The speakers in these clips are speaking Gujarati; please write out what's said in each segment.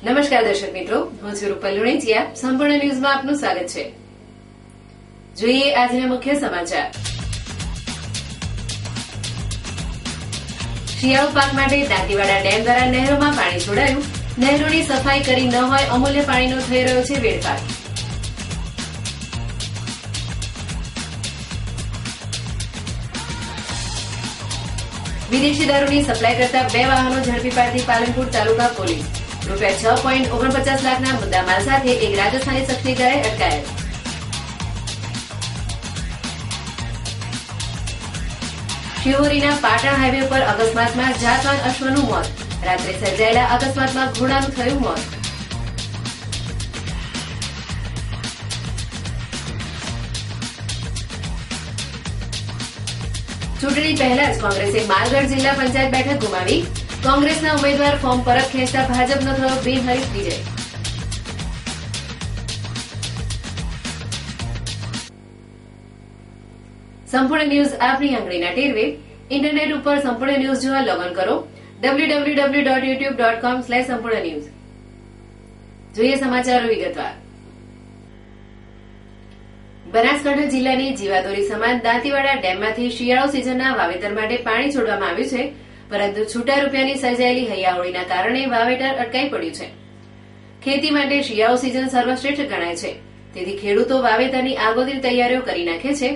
નમસ્કાર દર્શક મિત્રો, હું છું રૂપલ લુણીચિયા. સંપૂર્ણ ન્યૂઝમાં આપનું સ્વાગત છે. જોઈએ આજના મુખ્ય સમાચાર. શિયાળુ પાક માટે દાંતીવાડા ડેમ દ્વારા નહેરોમાં પાણી છોડાયું. નહેરોની સફાઈ કરી ન હોય અમૂલ્ય પાણીનો થઈ રહ્યો છે વેડફાટ. વિદેશી દારૂની સપ્લાય કરતા 2 વાહનો ઝડપી પાડતી પાલનપુર તાલુકા પોલીસ. ₹6.49 લાખના મુદ્દામાલ સાથે એક રાજસ્થાની શખ્સની કરાઈ અટકાયત. શિહોરીના પાટણ હાઈવે પર અકસ્માતમાં જાતવાન અશ્વનું મોત. રાત્રે સર્જાયેલા અકસ્માતમાં ઘોડાનું થયું મોત. ચૂંટણી પહેલા જ કોંગ્રેસે માલગઢ જિલ્લા પંચાયત બેઠક ગુમાવી. કોંગ્રેસના ઉમેદવાર ફોર્મ પરત ખેંચતા ભાજપનો થયો બિનહરીફ વિજય. સંપૂર્ણ ન્યૂઝ આપની આંગળીના ટેરવે. ઇન્ટરનેટ ઉપર સંપૂર્ણ ન્યૂઝ જોવા લોગન કરો www.youtube.com/સંપૂર્ણ. જોઈએ સમાચારો વિગતવાર. બનાસકાંઠા જિલ્લાની જીવાદોરી સમાન દાંતીવાડા ડેમમાંથી શિયાળુ સિઝનના વાવેતર માટે પાણી છોડવામાં આવ્યું છે, પરંતુ છૂટા રૂપિયાની સર્જાયેલી હૈયાહોળીના કારણે વાવેતર અટકાઈ પડ્યું છે. ખેતી માટે શિયાળુ સિઝન સર્વશ્રેષ્ઠ ગણાય છે, તેથી ખેડૂતો વાવેતરની આગોતરી તૈયારીઓ કરી નાખે છે.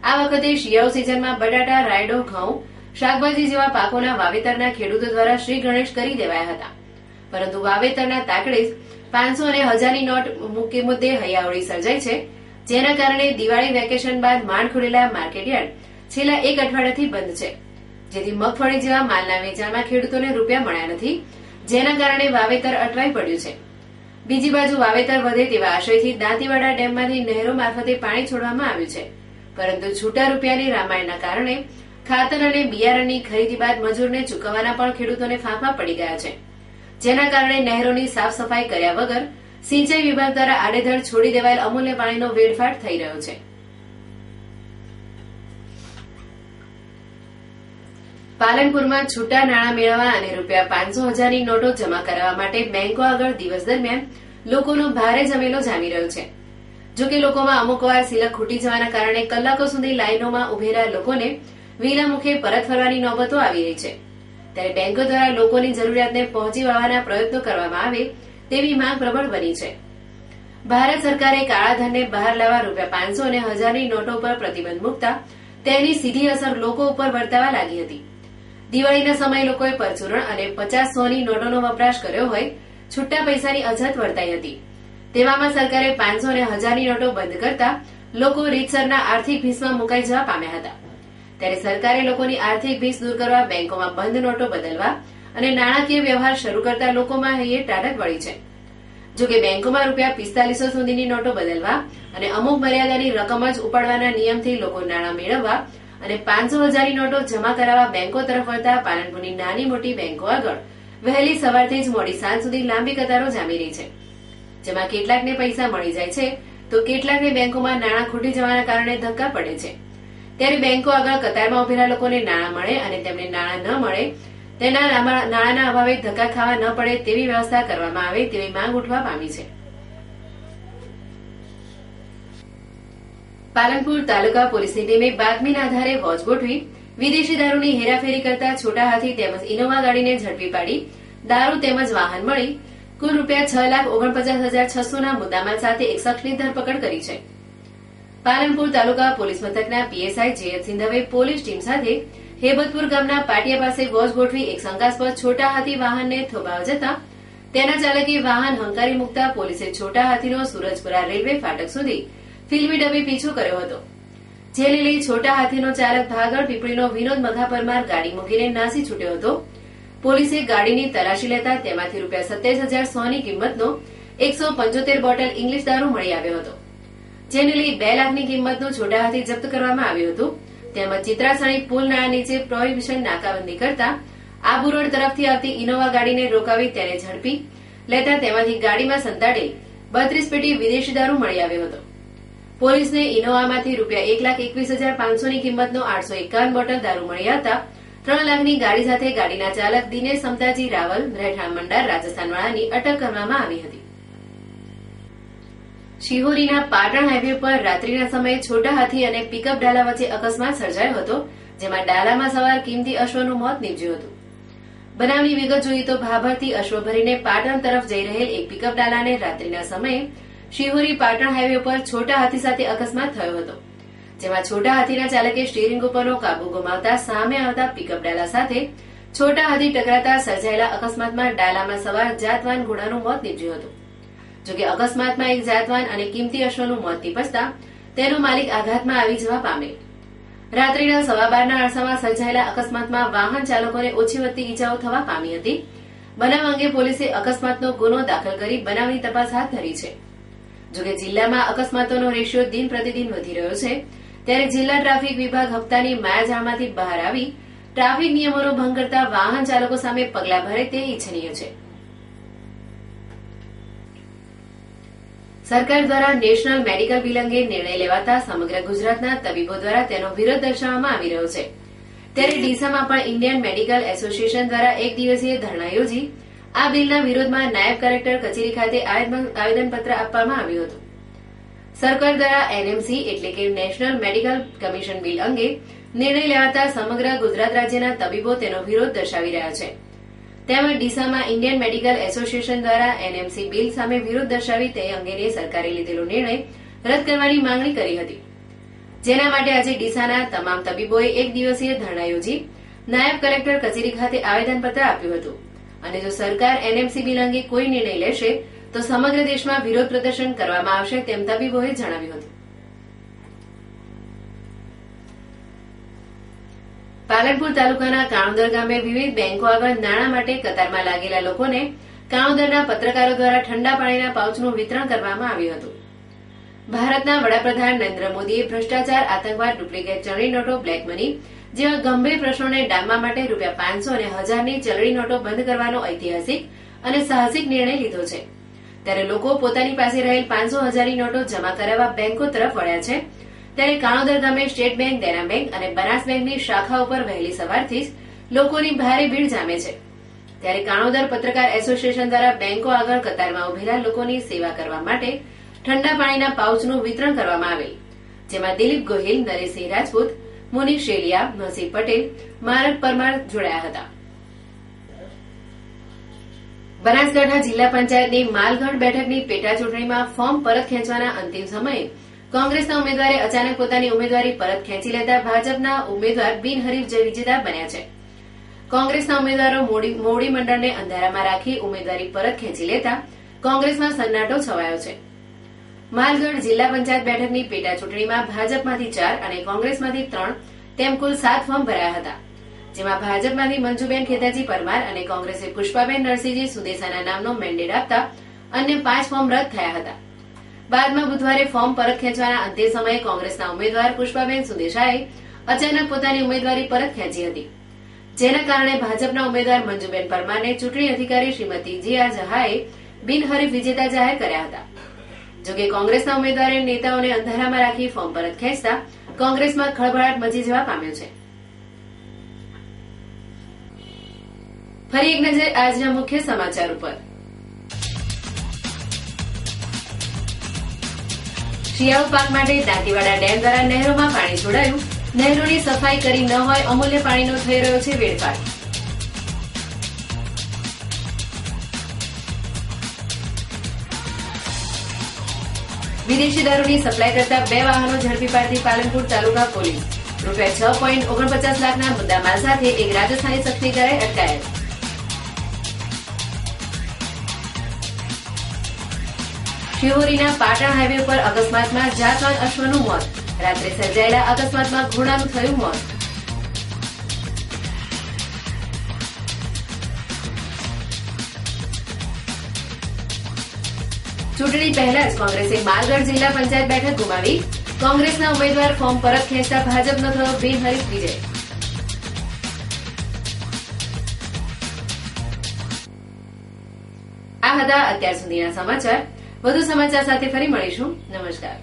આ વખતે શિયાળુ સિઝનમાં બટાટા, રાયડો, ઘઉં, શાકભાજી જેવા પાકોના વાવેતરના ખેડૂતો દ્વારા શ્રી ગણેશ કરી દેવાયા હતા, પરંતુ વાવેતરના તાકડે 500 અને 1000ની નોટ મુદ્દે હૈયાહોળી સર્જાઈ છે, જેના કારણે દિવાળી વેકેશન બાદ માંડ ખુલેલા માર્કેટયાર્ડ છેલ્લા 1 અઠવાડિયાથી બંધ છે, જેથી મગફળી જેવા માલના વેચાણમાં ખેડૂતોને રૂપિયા મળ્યા નથી, જેના કારણે વાવેતર અટવાઈ પડ્યું છે. બીજી બાજુ વાવેતર વધે તેવા આશયથી દાંતીવાડા ડેમમાંથી નહેરો મારફતે પાણી છોડવામાં આવ્યું છે, પરંતુ છૂટા રૂપિયાની રામાયણના કારણે ખાતર અને બિયારણની ખરીદી બાદ મજૂરને ચૂકવવાના પણ ખેડૂતોને ફાંફા પડી ગયા છે, જેના કારણે નહેરોની સાફ સફાઈ કર્યા વગર સિંચાઈ વિભાગ દ્વારા આડેધડ છોડી દેવાયેલ અમૂલ્ય પાણીનો વેડફાટ થઈ રહ્યો છે. પાલનપુરમાં છૂટા નાણાં મેળવવા અને ₹500,000ની નોટો જમા કરાવવા માટે બેંકો આગળ દિવસ દરમિયાન લોકોનો ભારે જમેલો જામી રહ્યો છે. જોકે લોકોમાં અમુક વાર સિલક ખૂટી જવાના કારણે કલાકો સુધી લાઈનોમાં ઉભેલા લોકોને વિના મુખે પરત ફરવાની નોબતો આવી રહી છે. ત્યારે બેંકો દ્વારા લોકોની જરૂરિયાતને પહોંચી વળવાના પ્રયત્નો કરવામાં આવે તેવી માંગ પ્રબળ બની છે. ભારત સરકારે કાળાધનને બહાર લાવવા ₹500 અને 1000ની નોટો પર પ્રતિબંધ મૂકતા તેની સીધી અસર લોકો ઉપર વર્તાવા લાગી હતી. દિવાળીના સમયે લોકોએ પરચુરણ અને 50-100ની નોટોનો વપરાશ કર્યો હોય, છૂટા પૈસાની અછત વર્તાઈ હતી. તેવામાં સરકારે 500 અને 1000ની નોટો બંધ કરતા લોકો રીતસરના આર્થિક ભીસમાં મુકાઈ જવા પામ્યા હતા. ત્યારે સરકારે લોકોની આર્થિક ભીસ દૂર કરવા બેંકોમાં બંધ નોટો બદલવા અને નાણાકીય વ્યવહાર શરૂ કરતા લોકોમાં હૈયે ટાઢક વળી છે. જોકે બેંકોમાં ₹4500 સુધીની નોટો બદલવા અને અમુક મર્યાદાની રકમ જ ઉપાડવાના નિયમથી લોકો નાણાં મેળવવા અને 500,000ની નોટો જમા કરાવવા બેંકો તરફ વળતા પાલનપુરની નાની મોટી બેંકો આગળ વહેલી સવારથી જ મોડી સાંજ સુધી લાંબી કતારો જામી રહી છે, જેમાં કેટલાકને પૈસા મળી જાય છે તો કેટલાકને બેંકોમાં નાણાં ખૂટી જવાના કારણે ધક્કા પડે છે. ત્યારે બેંકો આગળ કતારમાં ઉભેલા લોકોને નાણાં મળે અને તેમને નાણાં ન મળે તેના નાણાંના અભાવે ધક્કા ખાવા ન પડે તેવી વ્યવસ્થા કરવામાં આવે તેવી માંગ ઉઠવા પામી છે. પાલનપુર તાલુકા પોલીસની ટીમે બાતમીના આધારે વોચ ગોઠવી વિદેશી દારૂની હેરાફેરી કરતા છોટા હાથી તેમજ ઇનોવા ગાડીને ઝડપી પાડી દારૂ તેમજ વાહન મળી કુલ ₹6,49,600ના મુદ્દામાલ સાથે એક શખ્સની ધરપકડ કરી છે. પાલનપુર તાલુકા પોલીસ મથકના પીએસઆઈ જે.એચ. સિંધવે પોલીસ ટીમ સાથે હેબતપુર ગામના પાટિયા પાસે વોચ ગોઠવી એક શંકાસ્પદ છોટા હાથી વાહનને થોભાવા જતા તેના ચાલકે વાહન હંકારી મૂકતા પોલીસે છોટા હાથીનો સુરજપુરા રેલવે ફાટક સુધી ફિલ્મી ડબે પીછો કર્યો હતો, જેને લઈ છોટા હાથીનો ચાલક ભાગળ પીપળીનો વિનોદ મઘા પરમાર ગાડી મૂકીને નાસી છૂટ્યો હતો. પોલીસે ગાડીની તલાશી લેતા તેમાંથી ₹27,100ની કિંમતનો 175 બોટલ ઇંગ્લિશ દારૂ મળી આવ્યો હતો, જેને લઈ 2 લાખની કિંમતનું છોટા હાથી જપ્ત કરવામાં આવ્યું હતું. તેમજ ચિત્રાસણી પુલ નાળા નીચે પ્રોહિબિશન નાકાબંધી કરતા આબુ રોડ તરફથી આવતી ઇનોવા ગાડીને રોકાવી તેને ઝડપી લેતા તેમાંથી ગાડીમાં સંતાડેલ 32 પેટી વિદેશી દારૂ મળી આવ્યો હતો. પોલીસને ઇનોવામાંથી ₹1,21,500ની કિંમતનો 851 બોટલ દારૂ મળી આવતા 3 લાખની ગાડી સાથે ગાડીના ચાલક દિનેશ સમતાજી રાવલ રહેઠાણ મંડાર રાજસ્થાનવાળાની અટક કરવામાં આવી હતી. શિહોરીના પાટણ હાઈવે પર રાત્રિના સમયે છોટા હાથી અને પિકઅપ ડાલા વચ્ચે અકસ્માત સર્જાયો હતો, જેમાં ડાલામાં સવાર કિંમતી અશ્વનું મોત નીપજ્યું હતું. બનાવની વિગત જોઈએ તો ભાભરથી અશ્વ ભરીને પાટણ તરફ જઈ રહેલ એક પિકઅપ ડાલાને રાત્રિના સમયે શિહોરી પાટણ હાઈવે પર છોટા હાથી સાથે અકસ્માત થયો હતો, જેમાં છોટા હાથીના ચાલકે સ્ટીયરિંગ ઉપરનો કાબુ ગુમાવતા સામે આવતા પિકઅપ ડાલા સાથે છોટા હાથી ટકરાતા સર્જાયેલા અકસ્માતમાં ડાલામાં સવાર જાતવાન ઘોડાનું મોત નીપજ્યું હતું. જોકે અકસ્માતમાં એક જાતવાન અને કિંમતી અશ્વનું મોત નીપજતા તેનો માલિક આઘાતમાં આવી જવા પામેલ. રાત્રિના 12:15ના અરસામાં સર્જાયેલા અકસ્માતમાં વાહન ચાલકોને ઓછી વધતી ઈજાઓ થવા પામી હતી. બનાવ અંગે પોલીસે અકસ્માતનો ગુનો દાખલ કરી બનાવની તપાસ હાથ ધરી છે. જોકે જિલ્લામાં અકસ્માતોનો રેશિયો દિન પ્રતિદિન વધી રહ્યો છે, ત્યારે જિલ્લા ટ્રાફિક વિભાગ હપ્તાની માયાજાળમાંથી બહાર આવી ટ્રાફિક નિયમોનો ભંગ કરતા વાહન ચાલકો સામે પગલાં ભરે તે ઇચ્છનીય છે. સરકાર દ્વારા નેશનલ મેડિકલ બિલ અંગે નિર્ણય લેવાતા સમગ્ર ગુજરાતના તબીબો દ્વારા તેનો વિરોધ દર્શાવવામાં આવી રહ્યો છે. ત્યારે ડીસામાં પણ ઇન્ડિયન મેડિકલ એસોસિએશન દ્વારા એક દિવસીય ધરણા યોજી આ બિલના વિરોધમાં નાયબ કલેક્ટર કચેરી ખાતે આવેદનપત્ર આપવામાં આવ્યું હતું. સરકાર દ્વારા એનએમસી એટલે કે નેશનલ મેડિકલ કમિશન બિલ અંગે નિર્ણય લેવાતા સમગ્ર ગુજરાત રાજ્યના તબીબો તેનો વિરોધ દર્શાવી રહ્યા છે. તેમજ ડીસામાં ઇન્ડિયન મેડિકલ એસોસિએશન દ્વારા એનએમસી બિલ સામે વિરોધ દર્શાવી તે અંગેની સરકારે લીધેલો નિર્ણય રદ કરવાની માંગણી કરી હતી, જેના માટે આજે ડીસાના તમામ તબીબોએ એક દિવસીય ધરણા યોજી નાયબ કલેક્ટર કચેરી ખાતે આવેદનપત્ર આપ્યું હતું. અને જો સરકાર એનએમસી બિલ અંગે કોઈ નિર્ણય લેશે તો સમગ્ર દેશમાં વિરોધ પ્રદર્શન કરવામાં આવશે તેમ તબીબોએ જણાવ્યું હતું. પાલનપુર તાલુકાના કાણોદર ગામે વિવિધ બેંકો આગળ નાણાં માટે કતારમાં લાગેલા લોકોને કાણોદરના પત્રકારો દ્વારા ઠંડા પાણીના પાઉચનું વિતરણ કરવામાં આવ્યું હતું. ભારતના વડાપ્રધાન નરેન્દ્ર મોદીએ ભ્રષ્ટાચાર, આતંકવાદ, ડુપ્લિકેટ ચલણી નોટો, બ્લેક મની જેવા ગંભીર પ્રશ્નોને ડામવા માટે ₹500 અને 1000ની ચલણી નોટો બંધ કરવાનો ઐતિહાસિક અને સાહસિક નિર્ણય લીધો છે. ત્યારે લોકો પોતાની પાસે રહેલ 500, 1000ની નોટો જમા કરાવવા બેંકો તરફ વળ્યા છે. ત્યારે કાણોદર ગામે સ્ટેટ બેંક, દેના બેંક અને બનાસ બેંકની શાખા ઉપર વહેલી સવારથી જ લોકોની ભારે ભીડ જામે છે. ત્યારે કાણોદર પત્રકાર એસોસિએશન દ્વારા બેંકો આગળ કતારમાં ઉભેલા લોકોની સેવા કરવા માટે ઠંડા પાણીના પાઉચનું વિતરણ કરવામાં આવેલ, જેમાં દિલીપ ગોહિલ, નરેશસિંહ રાજપૂત, મુનીર શેલિયા, નસીબ પટેલ, મારક પરમાર જોડાયા હતા. બનાસકાંઠા જિલ્લા પંચાયતની માલગઢ બેઠકની પેટા ચૂંટણીમાં ફોર્મ પરત ખેંચવાના અંતિમ સમયે કોંગ્રેસના ઉમેદવારે અચાનક પોતાની ઉમેદવારી પરત ખેંચી લેતા ભાજપના ઉમેદવાર બિનહરીફ વિજેતા બન્યા છે. કોંગ્રેસના ઉમેદવારો મોવડી મંડળને અંધારામાં રાખી ઉમેદવારી પરત ખેંચી લેતા કોંગ્રેસમાં સન્નાટો છવાયો છે. માલગઢ જિલ્લા પંચાયત બેઠકની પેટા ચૂંટણીમાં ભાજપમાંથી 4 અને કોંગ્રેસમાંથી 3 તેમ કુલ 7 ફોર્મ ભરાયા હતા, જેમાં ભાજપમાંથી મંજુબેન ખેતાજી પરમાર અને કોંગ્રેસે પુષ્પાબેન નરસિંહજી સુદેસાના નામનો મેન્ડેટ આપતા અન્ય 5 ફોર્મ રદ થયા હતા. બાદમાં બુધવારે ફોર્મ પરત ખેંચવાના અંતિમ સમયે કોંગ્રેસના ઉમેદવાર પુષ્પાબેન સુદેસાએ અચાનક પોતાની ઉમેદવારી પરત ખેંચી હતી, જેના કારણે ભાજપના ઉમેદવાર મંજુબેન પરમારને ચૂંટણી અધિકારી શ્રીમતી જીઆર જહાએ બિનહરીફ વિજેતા જાહેર કર્યા હતા. જોકે કોંગ્રેસના ઉમેદવારે નેતાઓને અંધારામાં રાખી ફોર્મ પરત ખેંચતા કોંગ્રેસમાં ખળભળાટ મચી જવા પામ્યો છે. ફરી એક નજર આજના મુખ્ય સમાચાર ઉપર. શિયાળુ પાક માટે દાંતીવાડા ડેમ દ્વારા નહેરોમાં પાણી છોડાયું. નહેરોની સફાઈ કરી ન હોય અમૂલ્ય પાણીનો થઈ રહ્યો છે વેડફાટ. વિદેશી દારૂની સપ્લાય કરતા 2 વાહનો ઝડપી પાડતી પાલનપુર તાલુકા પોલીસ. ₹6.49 લાખના મુદ્દામાલ સાથે એક રાજસ્થાની શખ્સની કરાઈ અટકાયત. શિહોરીના પાટણ હાઈવે પર અકસ્માતમાં જાતવાન અશ્વનું મોત. રાત્રે સર્જાયેલા અકસ્માતમાં ઘોડાનું થયું મોત. ચૂંટણી પહેલા જ કોંગ્રેસે માલગઢ જિલ્લા પંચાયત બેઠક ગુમાવી. કોંગ્રેસના ઉમેદવાર ફોર્મ પરત ખેંચતા ભાજપનો થયો બિનહરીફ વિજય. આ હતા અત્યાર સુધીના સમાચાર. વધુ સમાચાર સાથે ફરી મળીશું. નમસ્કાર.